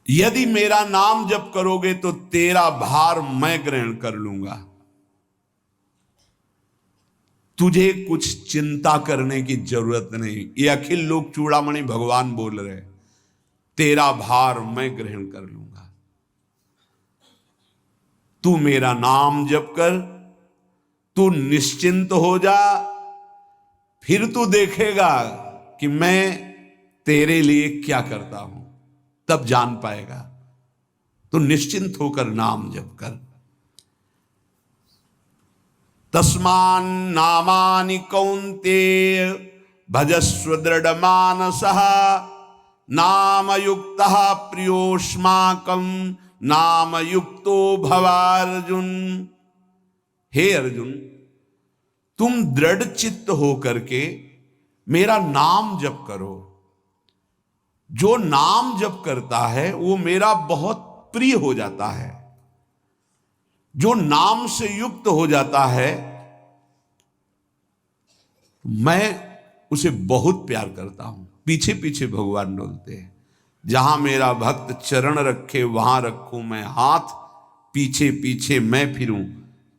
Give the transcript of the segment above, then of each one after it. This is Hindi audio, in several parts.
यदि मेरा नाम जप करोगे तो तेरा भार मैं ग्रहण कर लूंगा। तुझे कुछ चिंता करने की जरूरत नहीं। ये अखिल लोक चूड़ामणि भगवान बोल रहे, तेरा भार मैं ग्रहण कर लूंगा। तू मेरा नाम जप कर, तू निश्चिंत हो जा, फिर तू देखेगा कि मैं तेरे लिए क्या करता हूं, तब जान पाएगा। तो निश्चिंत होकर नाम जप कर। तस्मान नामानि कौन्तेय भजस्व दृढ़ मानसः नाम युक्तः प्रियोष्माकं नाम युक्तो भवार्जुन। हे अर्जुन, तुम दृढ़ चित्त होकर के मेरा नाम जप करो। जो नाम जप करता है वो मेरा बहुत प्रिय हो जाता है। जो नाम से युक्त हो जाता है मैं उसे बहुत प्यार करता हूं। पीछे पीछे भगवान डोलते हैं। जहां मेरा भक्त चरण रखे वहां रखूं मैं हाथ, पीछे पीछे मैं फिरूं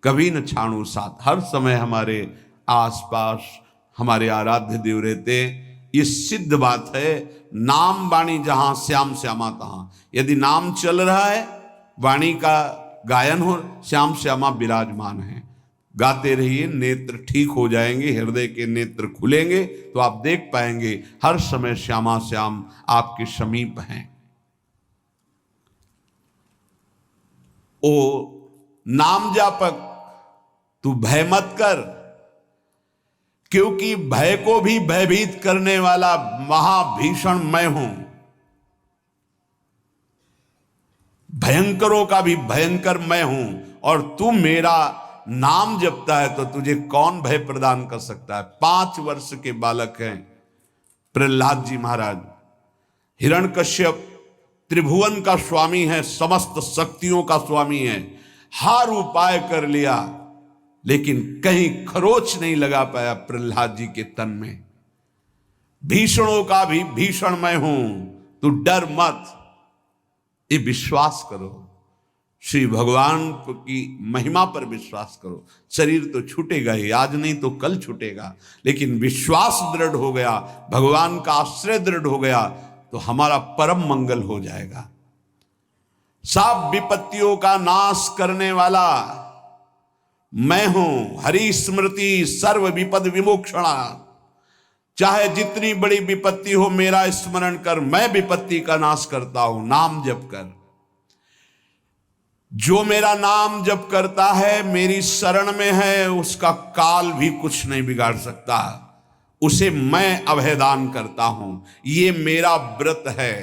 कभी न छाड़ू साथ। हर समय हमारे आसपास हमारे आराध्य देव रहते। ये सिद्ध बात है। नाम वाणी जहां श्याम श्यामा तहां। यदि नाम चल रहा है, वाणी का गायन हो, श्याम श्यामा विराजमान है। गाते रहिए, नेत्र ठीक हो जाएंगे, हृदय के नेत्र खुलेंगे तो आप देख पाएंगे हर समय श्यामा श्याम आपके समीप हैं। ओ नाम जापक, तू भय मत कर, क्योंकि भय को भी भयभीत करने वाला महाभीषण मैं हूं। भयंकरों का भी भयंकर मैं हूं। और तू मेरा नाम जपता है तो तुझे कौन भय प्रदान कर सकता है। 5 वर्ष के बालक हैं प्रहलाद जी महाराज। हिरण्यकश्यप त्रिभुवन का स्वामी है, समस्त शक्तियों का स्वामी है। हर उपाय कर लिया लेकिन कहीं खरोच नहीं लगा पाया प्रहलाद जी के तन में। भीषणों का भी भीषण मैं हूं, तू डर मत। ये विश्वास करो, श्री भगवान की महिमा पर विश्वास करो। शरीर तो छूटेगा ही, आज नहीं तो कल छूटेगा, लेकिन विश्वास दृढ़ हो गया, भगवान का आश्रय दृढ़ हो गया तो हमारा परम मंगल हो जाएगा। सब विपत्तियों का नाश करने वाला मैं हूं। हरि स्मृति सर्व विपद विमोक्षणा। चाहे जितनी बड़ी विपत्ति हो मेरा स्मरण कर, मैं विपत्ति का नाश करता हूं। नाम जप कर। जो मेरा नाम जप करता है, मेरी शरण में है, उसका काल भी कुछ नहीं बिगाड़ सकता। उसे मैं अभयदान करता हूं। ये मेरा व्रत है।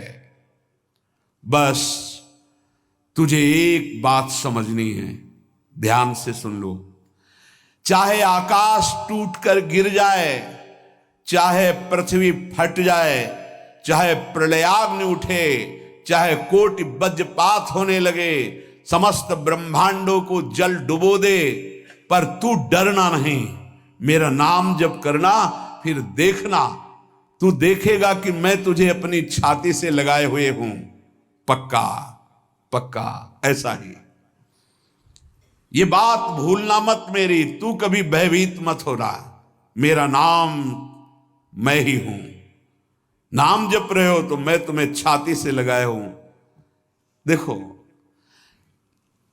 बस तुझे एक बात समझनी है, ध्यान से सुन लो। चाहे आकाश टूटकर गिर जाए, चाहे पृथ्वी फट जाए, चाहे प्रलयाग्नि उठे, चाहे कोटि वज्रपात होने लगे, समस्त ब्रह्मांडों को जल डुबो दे, पर तू डरना नहीं। मेरा नाम जप करना, फिर देखना, तू देखेगा कि मैं तुझे अपनी छाती से लगाए हुए हूं। पक्का पक्का ऐसा ही। ये बात भूलना मत मेरी। तू कभी भयभीत मत हो रहा। मेरा नाम मैं ही हूं। नाम जप रहे हो तो मैं तुम्हें छाती से लगाए हूं। देखो,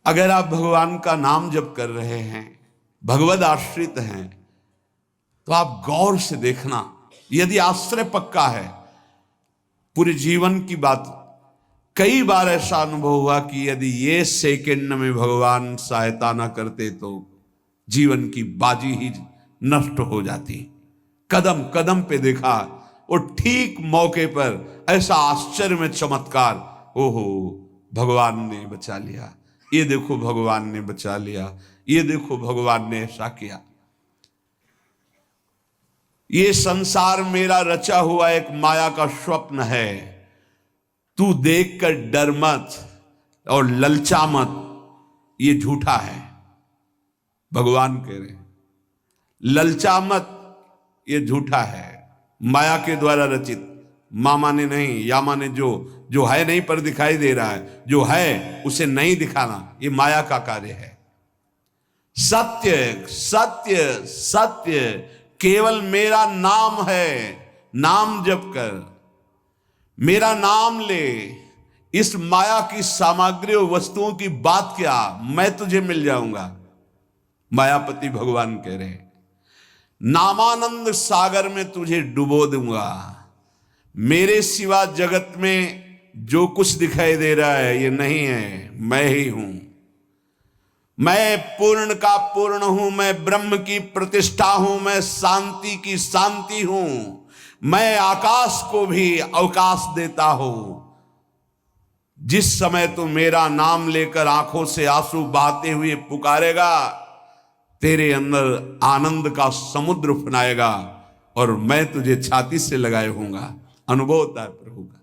अगर आप भगवान का नाम जप कर रहे हैं, भगवद आश्रित हैं, तो आप गौर से देखना। यदि आश्रय पक्का है, पूरे जीवन की बात, कई बार ऐसा अनुभव हुआ कि यदि ये सेकंड में भगवान सहायता ना करते तो जीवन की बाजी ही नष्ट हो जाती। कदम कदम पे देखा, और ठीक मौके पर ऐसा आश्चर्य में चमत्कार, ओहो भगवान ने बचा लिया, ये देखो भगवान ने बचा लिया, ये देखो भगवान ने ऐसा किया। ये संसार मेरा रचा हुआ एक माया का स्वप्न है। तू देखकर डर मत और ललचा मत, ये झूठा है। भगवान कह रहे हैं ललचा मत, ये झूठा है, माया के द्वारा रचित। माँ माने नहीं, या माने जो है नहीं पर दिखाई दे रहा है, जो है उसे नहीं दिखाना, ये माया का कार्य है। सत्य सत्य सत्य केवल मेरा नाम है, नाम जप कर, मेरा नाम ले। इस माया की सामग्री और वस्तुओं की बात क्या, मैं तुझे मिल जाऊंगा। मायापति भगवान कह रहे हैं, नामानंद सागर में तुझे डुबो दूंगा। मेरे सिवा जगत में जो कुछ दिखाई दे रहा है ये नहीं है, मैं ही हूं। मैं पूर्ण का पूर्ण हूं, मैं ब्रह्म की प्रतिष्ठा हूं, मैं शांति की शांति हूं, मैं आकाश को भी अवकाश देता हूं। जिस समय तू मेरा नाम लेकर आंखों से आंसू बहाते हुए पुकारेगा, तेरे अंदर आनंद का समुद्र फनाएगा और मैं तुझे छाती से लगाए होऊंगा। अनुभव होता है प्रभु का।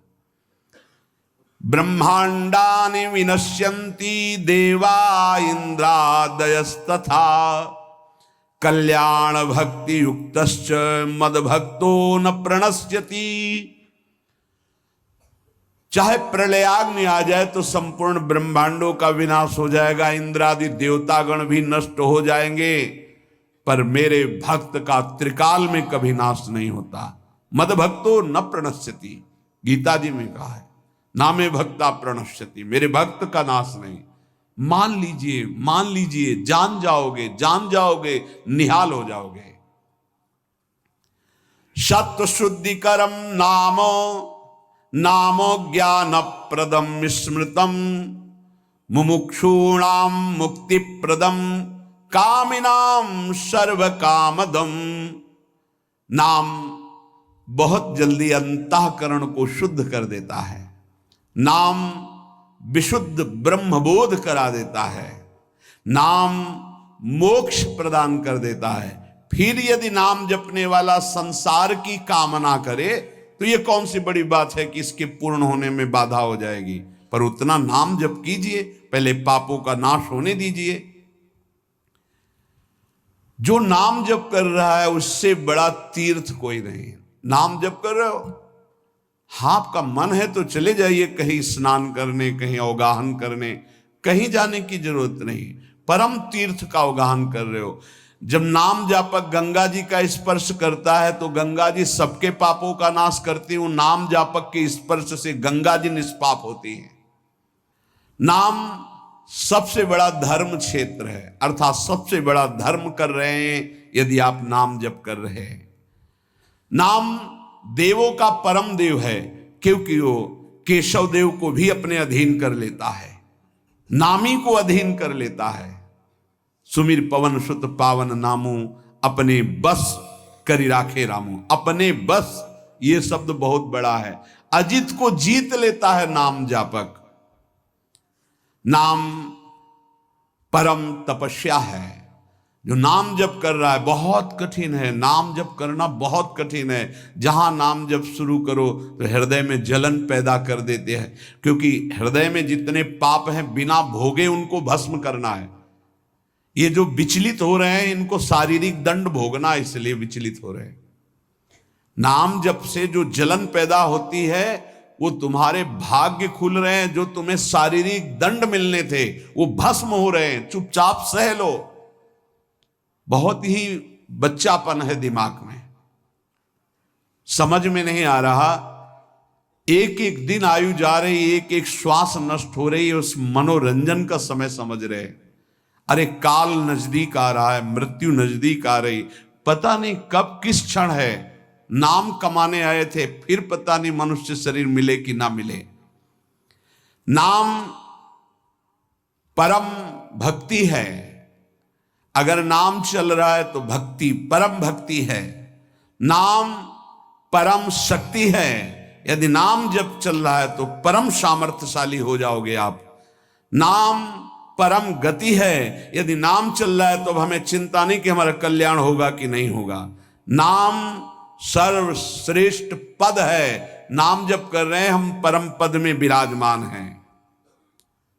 ब्रह्मांडानि विनश्यन्ति देवा इंद्रादयस्तथा कल्याण भक्ति युक्तश्च मद भक्तो न प्रणश्यति। चाहे प्रलयाग्नि आ जाए तो संपूर्ण ब्रह्मांडों का विनाश हो जाएगा, इंद्रादि देवतागण भी नष्ट हो जाएंगे, पर मेरे भक्त का त्रिकाल में कभी नाश नहीं होता। मद भक्तो न प्रणश्यति, गीता जी में कहा है, नामे भक्ता प्रणश्यति, मेरे भक्त का नाश नहीं। मान लीजिए, मान लीजिए, जान जाओगे, जान जाओगे, निहाल हो जाओगे। सत्व शुद्धिकरम नामो नामो ज्ञान प्रदम स्मृतम मुमुक्षूणाम मुक्ति प्रदम कामिनाम सर्व कामदम। नाम बहुत जल्दी अंतःकरण को शुद्ध कर देता है, नाम विशुद्ध ब्रह्मबोध करा देता है, नाम मोक्ष प्रदान कर देता है। फिर यदि नाम जपने वाला संसार की कामना करे तो ये कौन सी बड़ी बात है कि इसके पूर्ण होने में बाधा हो जाएगी। पर उतना नाम जप कीजिए, पहले पापों का नाश होने दीजिए। जो नाम जप कर रहा है उससे बड़ा तीर्थ कोई नहीं। नाम जप कर रहे हो, हाँ आपका मन है तो चले जाइए कहीं स्नान करने, कहीं अवगाहन करने, कहीं जाने की जरूरत नहीं। परम तीर्थ का अवगाहन कर रहे हो। जब नाम जापक गंगा जी का स्पर्श करता है तो गंगा जी सबके पापों का नाश करती हूं, नाम जापक के स्पर्श से गंगा जी निष्पाप होती है। नाम सबसे बड़ा धर्म क्षेत्र है, अर्थात सबसे बड़ा धर्म कर रहे हैं यदि आप नाम जप कर रहे हैं। नाम देवों का परम देव है, क्योंकि वो केशव देव को भी अपने अधीन कर लेता है, नामी को अधीन कर लेता है। सुमिर पवन सुत पावन नामू अपने बस करी राखे रामू। अपने बस, ये शब्द बहुत बड़ा है। अजित को जीत लेता है नाम जापक। नाम परम तपस्या है। जो नाम जप कर रहा है बहुत कठिन है, नाम जप करना बहुत कठिन है। जहां नाम जप शुरू करो तो हृदय में जलन पैदा कर देते हैं, क्योंकि हृदय में जितने पाप हैं बिना भोगे उनको भस्म करना है। ये जो विचलित हो रहे हैं इनको शारीरिक दंड भोगना, इसलिए विचलित हो रहे हैं। नाम जप से जो जलन पैदा होती है वो तुम्हारे भाग्य खुल रहे हैं, जो तुम्हें शारीरिक दंड मिलने थे वो भस्म हो रहे हैं। चुपचाप सह लो। बहुत ही बच्चापन है दिमाग में, समझ में नहीं आ रहा। एक एक दिन आयु जा रही, एक एक श्वास नष्ट हो रही है, उस मनोरंजन का समय समझ रहे हैं। अरे काल नजदीक आ रहा है, मृत्यु नजदीक आ रही, पता नहीं कब किस क्षण है। नाम कमाने आए थे, फिर पता नहीं मनुष्य शरीर मिले कि ना मिले। नाम परम भक्ति है। अगर नाम चल रहा है तो भक्ति परम भक्ति है। नाम परम शक्ति है। यदि नाम जब चल रहा है तो परम सामर्थ्यशाली हो जाओगे आप। नाम परम गति है। यदि नाम चल रहा है तो हमें चिंता नहीं कि हमारा कल्याण होगा कि नहीं होगा। नाम सर्वश्रेष्ठ पद है। नाम जब कर रहे हैं हम परम पद में विराजमान हैं।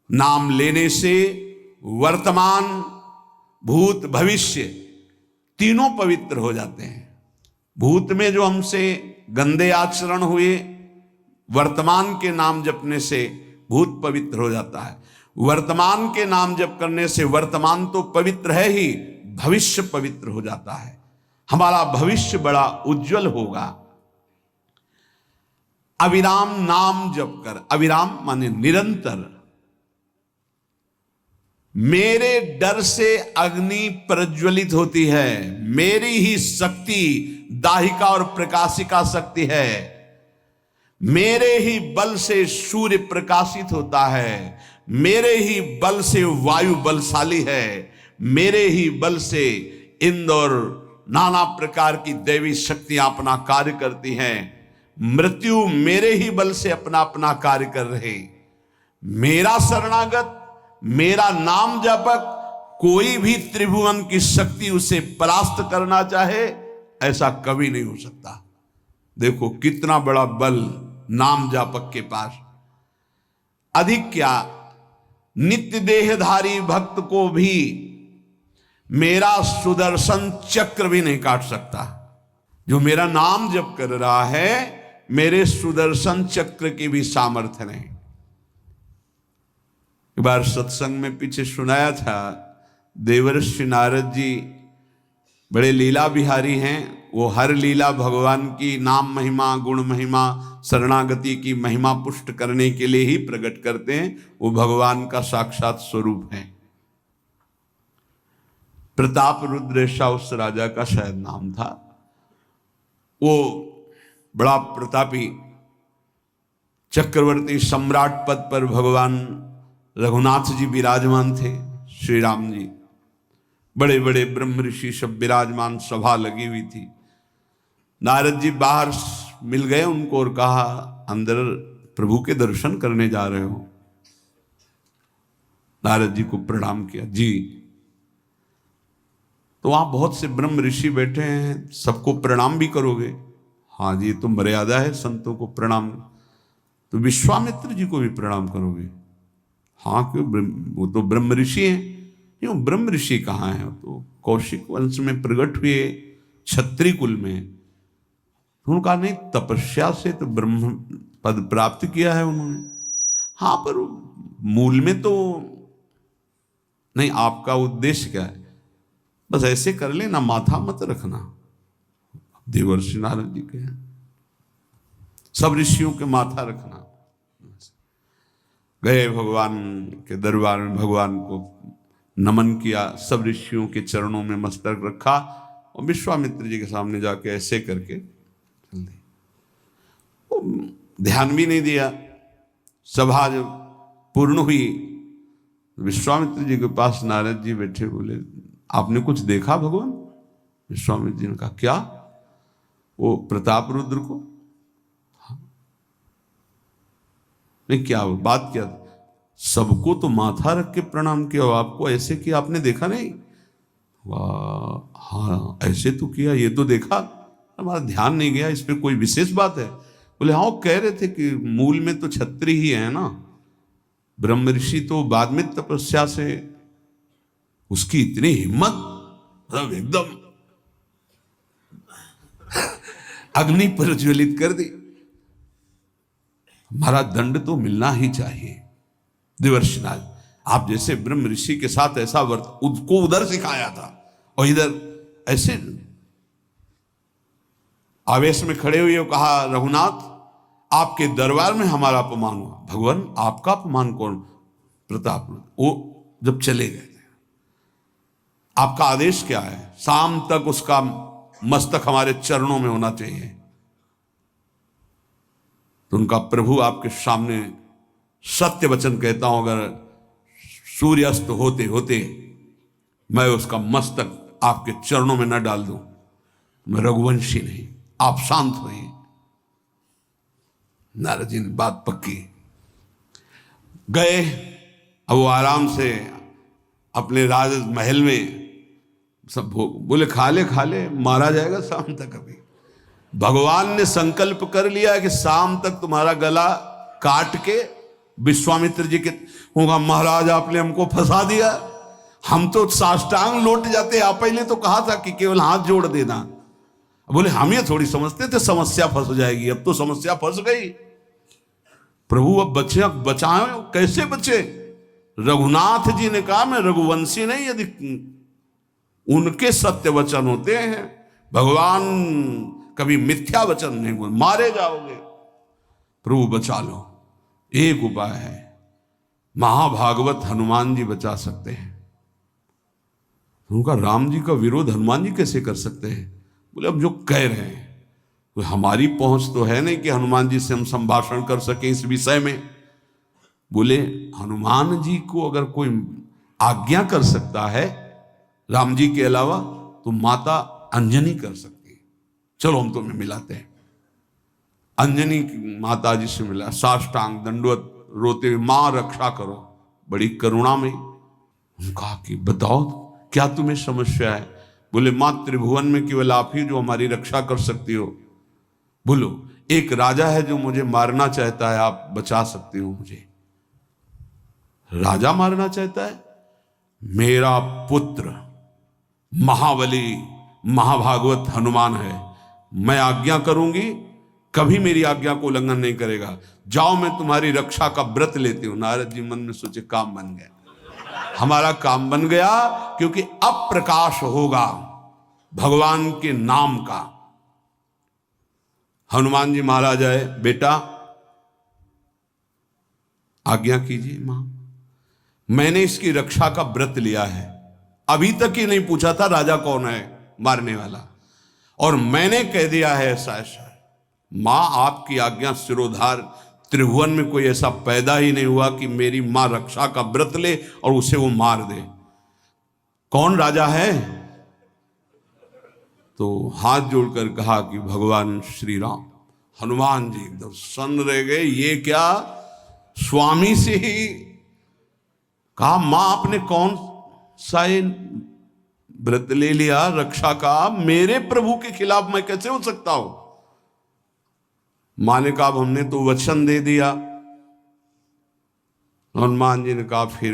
नाम लेने से वर्तमान भूत भविष्य तीनों पवित्र हो जाते हैं। भूत में जो हमसे गंदे आचरण हुए वर्तमान के नाम जपने से भूत पवित्र हो जाता है। वर्तमान के नाम जप करने से वर्तमान तो पवित्र है ही, भविष्य पवित्र हो जाता है। हमारा भविष्य बड़ा उज्जवल होगा। अविराम नाम जप कर, अविराम माने निरंतर। मेरे डर से अग्नि प्रज्वलित होती है, मेरी ही शक्ति दाहिका और प्रकाशिका शक्ति है, मेरे ही बल से सूर्य प्रकाशित होता है, मेरे ही बल से वायु बलशाली है, मेरे ही बल से इंद्र और नाना प्रकार की दैवी शक्तियां अपना कार्य करती हैं। मृत्यु मेरे ही बल से अपना अपना कार्य कर रहे। मेरा शरणागत, मेरा नाम जापक, कोई भी त्रिभुवन की शक्ति उसे परास्त करना चाहे ऐसा कभी नहीं हो सकता। देखो कितना बड़ा बल नाम जापक के पास। अधिक क्या, नित्य देहधारी भक्त को भी मेरा सुदर्शन चक्र भी नहीं काट सकता। जो मेरा नाम जप कर रहा है, मेरे सुदर्शन चक्र की भी सामर्थ्य नहीं। एक बार सत्संग में पीछे सुनाया था, देवर्षि नारद जी बड़े लीला बिहारी हैं। वो हर लीला भगवान की नाम महिमा, गुण महिमा, शरणागति की महिमा पुष्ट करने के लिए ही प्रकट करते हैं। वो भगवान का साक्षात स्वरूप है। प्रताप रुद्र ऐसा उस राजा का शायद नाम था। वो बड़ा प्रतापी चक्रवर्ती सम्राट पद पर भगवान रघुनाथ जी विराजमान थे। श्री राम जी, बड़े बड़े ब्रह्म ऋषि सब विराजमान, सभा लगी हुई थी। नारद जी बाहर मिल गए उनको और कहा, अंदर प्रभु के दर्शन करने जा रहे हो? नारद जी को प्रणाम किया। जी। तो वहां बहुत से ब्रह्म ऋषि बैठे हैं, सबको प्रणाम भी करोगे? हाँ जी, तो मर्यादा है संतों को प्रणाम। तो विश्वामित्र जी को भी प्रणाम करोगे? हाँ, क्यों, वो तो ब्रह्म ऋषि हैं। क्यों, ब्रह्म ऋषि कहाँ हैं? तो कौशिक वंश में प्रकट हुए, क्षत्रिय कुल में। उनका नहीं, तपस्या से तो ब्रह्म पद प्राप्त किया है उन्होंने। हाँ, पर मूल में तो नहीं। आपका उद्देश्य क्या है? बस ऐसे कर लेना, माथा मत रखना। देवर्षि नारद जी के हैं, सब ऋषियों के माथा रखना। गए भगवान के दरबार में, भगवान को नमन किया, सब ऋषियों के चरणों में मस्तक रखा और विश्वामित्र जी के सामने जाके ऐसे करके चल दी। ध्यान भी नहीं दिया। सभा जब पूर्ण हुई, विश्वामित्र जी के पास नारद जी बैठे, बोले, आपने कुछ देखा भगवान? विश्वामित्र जी ने कहा, क्या? वो प्रताप रुद्र को? हाँ। नहीं, क्या बात क्या? सबको तो माथा रख के प्रणाम किया, आपको ऐसे किया, आपने देखा नहीं? वाह, हाँ ऐसे तो किया, ये तो देखा, हमारा ध्यान नहीं गया। इस पर कोई विशेष बात है? बोले हाँ, वो कह रहे थे कि मूल में तो क्षत्रिय ही है ना, ब्रह्म ऋषि तो बाद में तपस्या से, उसकी इतनी हिम्मत, मतलब एकदम अग्नि प्रज्वलित कर दी। हमारा दंड तो मिलना ही चाहिए। देवर्षि नारद, आप जैसे ब्रह्म ऋषि के साथ ऐसा वर्त उसको उधर सिखाया था और इधर ऐसे आवेश में खड़े हुए कहा, रघुनाथ आपके दरबार में हमारा अपमान हुआ। भगवान, आपका अपमान कौन? प्रताप। वो जब चले गए, आपका आदेश क्या है? शाम तक उसका मस्तक हमारे चरणों में होना चाहिए। तो उनका प्रभु आपके सामने सत्य वचन कहता हूं, अगर सूर्यास्त होते होते मैं उसका मस्तक आपके चरणों में न डाल दूं, मैं रघुवंशी नहीं। आप शांत होइए। नारद जी ने बात पक्की। गए, अब वो आराम से अपने राज महल में सब बोले, खा ले, मारा जाएगा शाम तक। अभी भगवान ने संकल्प कर लिया कि शाम तक तुम्हारा गला काट के विश्वामित्र जी के होगा, महाराज आपने हमको फंसा दिया, हम तो साष्टांग लौट जाते। आप पहले तो कहा था कि केवल हाथ जोड़ देना। बोले हम ये थोड़ी समझते थे समस्या फंस जाएगी, अब तो समस्या फंस गई। प्रभु अब बचे, अब बचाए, कैसे बचे? रघुनाथ जी ने कहा मैं रघुवंशी नहीं, यदि उनके सत्य वचन होते हैं, भगवान कभी मिथ्या वचन नहीं बोल, मारे जाओगे, प्रभु बचा लो। एक उपाय है, महाभागवत हनुमान जी बचा सकते हैं। उनका राम जी का विरोध हनुमान जी कैसे कर सकते हैं? बोले अब जो कह रहे हैं, तो हमारी पहुंच तो है नहीं कि हनुमान जी से हम संभाषण कर सके इस विषय में। बोले हनुमान जी को अगर कोई आज्ञा कर सकता है राम जी के अलावा, तो माता अंजनी कर सकती है। चलो हम तुम्हें मिलाते हैं। अंजनी माता जी से मिला, साष्टांग दंडवत रोते हुए, मां रक्षा करो, बड़ी करुणा में। उनका कि बताओ क्या तुम्हें समस्या है? बोले मां त्रिभुवन में केवल आप ही जो हमारी रक्षा कर सकती हो। बोलो एक राजा है जो मुझे मारना चाहता है, आप बचा सकती हो मुझे। राजा मारना चाहता है? मेरा पुत्र महाबली महाभागवत हनुमान है, मैं आज्ञा करूंगी, कभी मेरी आज्ञा को उल्लंघन नहीं करेगा। जाओ मैं तुम्हारी रक्षा का व्रत लेती हूं। नारद जी मन में सोचे काम बन गया, हमारा काम बन गया, क्योंकि अब प्रकाश होगा भगवान के नाम का। हनुमान जी महाराज आए, बेटा आज्ञा कीजिए मां, मैंने इसकी रक्षा का व्रत लिया है। अभी तक ही नहीं पूछा था राजा कौन है मारने वाला, और मैंने कह दिया है ऐसा ऐसा। मां आपकी आज्ञा सिरोधार, त्रिभुवन में कोई ऐसा पैदा ही नहीं हुआ कि मेरी मां रक्षा का व्रत ले और उसे वो मार दे। कौन राजा है? तो हाथ जोड़कर कहा कि भगवान श्री राम। हनुमान जी एकदम सन्न रह गए, ये क्या? स्वामी से ही कहा मां आपने कौन सा व्रत ले लिया रक्षा का? मेरे प्रभु के खिलाफ मैं कैसे हो सकता हूं? मां ने कहा हमने तो वचन दे दिया। हनुमान जी ने कहा फिर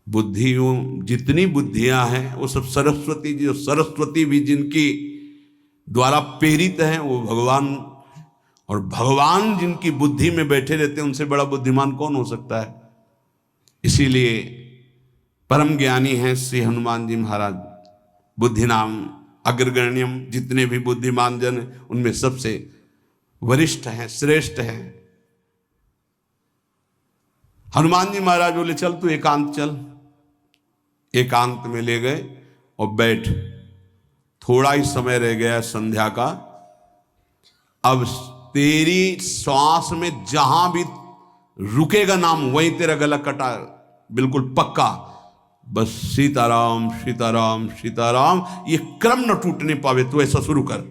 बुद्धियों जितनी बुद्धियां हैं वो सब सरस्वती जी, सरस्वती भी जिनकी द्वारा प्रेरित हैं वो भगवान, और भगवान जिनकी बुद्धि में बैठे रहते हैं उनसे बड़ा बुद्धिमान कौन हो सकता है? इसीलिए परम ज्ञानी हैं श्री हनुमान जी महाराज। बुद्धि नाम अग्रगण्यम, जितने भी बुद्धिमान जन उनमें सबसे वरिष्ठ हैं, श्रेष्ठ हैं। हनुमान जी महाराज बोले चल तू एकांत चल। एकांत में ले गए और बैठ, थोड़ा ही समय रह गया संध्या का। अब तेरी श्वास में जहां भी रुकेगा नाम, वहीं तेरा गला कटा, बिल्कुल पक्का। बस सीताराम सीताराम सीताराम, ये क्रम न टूटने पावे, तो ऐसा शुरू कर।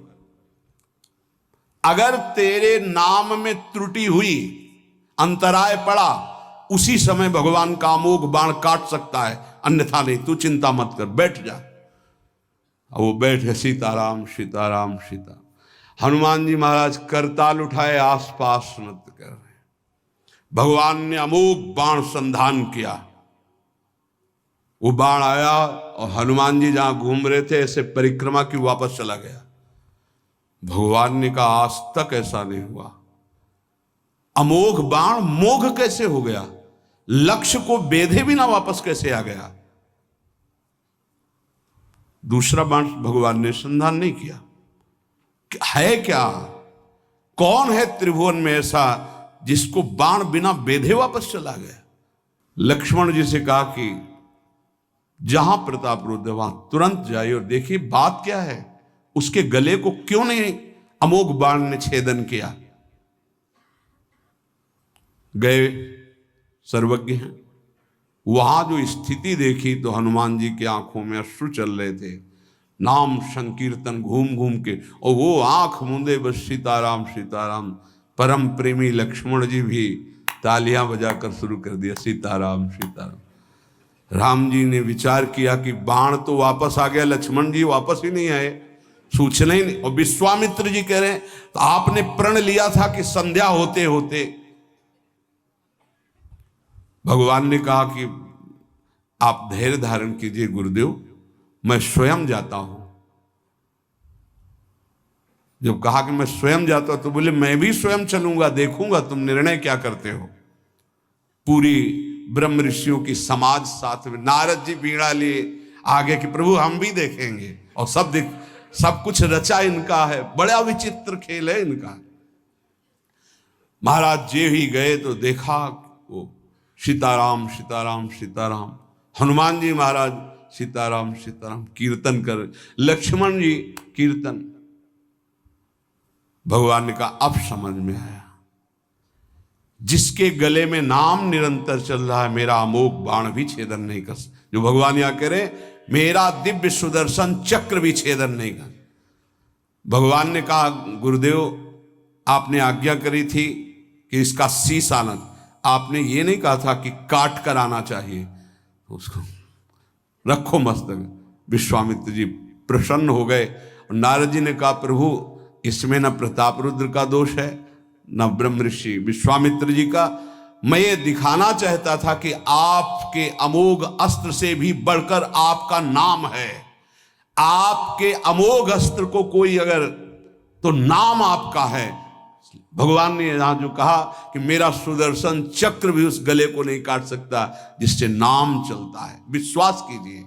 अगर तेरे नाम में त्रुटि हुई, अंतराय पड़ा, उसी समय भगवान का अमोघ बाण काट सकता है, अन्यथा नहीं। तू चिंता मत कर, बैठ जा। वो बैठ गए, सीताराम सीताराम सीता। हनुमान जी महाराज करताल उठाए, आसपास मत कर रहे। भगवान ने अमोघ बाण संधान किया। वो बाण आया और हनुमान जी जहां घूम रहे थे ऐसे परिक्रमा की वापस चला गया। भगवान ने कहा आज तक ऐसा नहीं हुआ। अमोघ बाण मोघ कैसे हो गया? लक्ष्य को बेधे बिना वापस कैसे आ गया? दूसरा बाण भगवान ने संधान नहीं किया। है क्या? कौन है त्रिभुवन में ऐसा जिसको बाण बिना बेधे वापस चला गया? लक्ष्मण जी से कहा कि जहां प्रताप रुद्र वहां तुरंत जाइए और देखिए बात क्या है, उसके गले को क्यों नहीं अमोघ बाण ने छेदन किया। गए, सर्वज्ञ हैं। वहां जो स्थिति देखी तो हनुमान जी की आंखों में अश्रु चल रहे थे। नाम संकीर्तन घूम घूम के, और वो आंख मूंदे बस सीताराम सीताराम। परम प्रेमी लक्ष्मण जी भी तालियां बजाकर शुरू कर दिया, सीताराम सीताराम। राम जी ने विचार किया कि बाण तो वापस आ गया, लक्ष्मण जी वापस ही नहीं आए, सूचना ही नहीं। और विश्वामित्र जी कह रहे हैं तो आपने प्रण लिया था कि संध्या होते होते। भगवान ने कहा कि आप धैर्य धारण कीजिए गुरुदेव, मैं स्वयं जाता हूं। जब कहा कि मैं स्वयं जाता हूं तो बोले मैं भी स्वयं चलूंगा, देखूंगा तुम निर्णय क्या करते हो। पूरी ब्रह्म ऋषियों की समाज साथ में, नारद जी बीड़ा लिए आगे कि प्रभु हम भी देखेंगे, और सब कुछ रचा इनका है, बड़ा विचित्र खेल है इनका। महाराज जी ही गए तो देखा वो सीताराम सीताराम सीताराम, हनुमान जी महाराज सीताराम सीताराम कीर्तन कर, लक्ष्मण जी कीर्तन। भगवान ने कहा अब समझ में आया, जिसके गले में नाम निरंतर चल रहा है मेरा अमोघ बाण भी छेदन नहीं कर, जो भगवान यहां कह रहे मेरा दिव्य सुदर्शन चक्र भी छेदन नहीं कर। भगवान ने कहा गुरुदेव आपने आज्ञा करी थी कि इसका शीश आना, आपने ये नहीं कहा था कि काट कर आना चाहिए, तो उसको रखो मस्तक। विश्वामित्र जी प्रसन्न हो गए और नारद जी ने कहा प्रभु इसमें न प्रताप रुद्र का दोष है न ब्रह्म ऋषि विश्वामित्र जी का, मैं ये दिखाना चाहता था कि आपके अमोघ अस्त्र से भी बढ़कर आपका नाम है। आपके अमोघ अस्त्र को कोई अगर, तो नाम आपका है। भगवान ने यहां जो कहा कि मेरा सुदर्शन चक्र भी उस गले को नहीं काट सकता जिससे नाम चलता है, विश्वास कीजिए।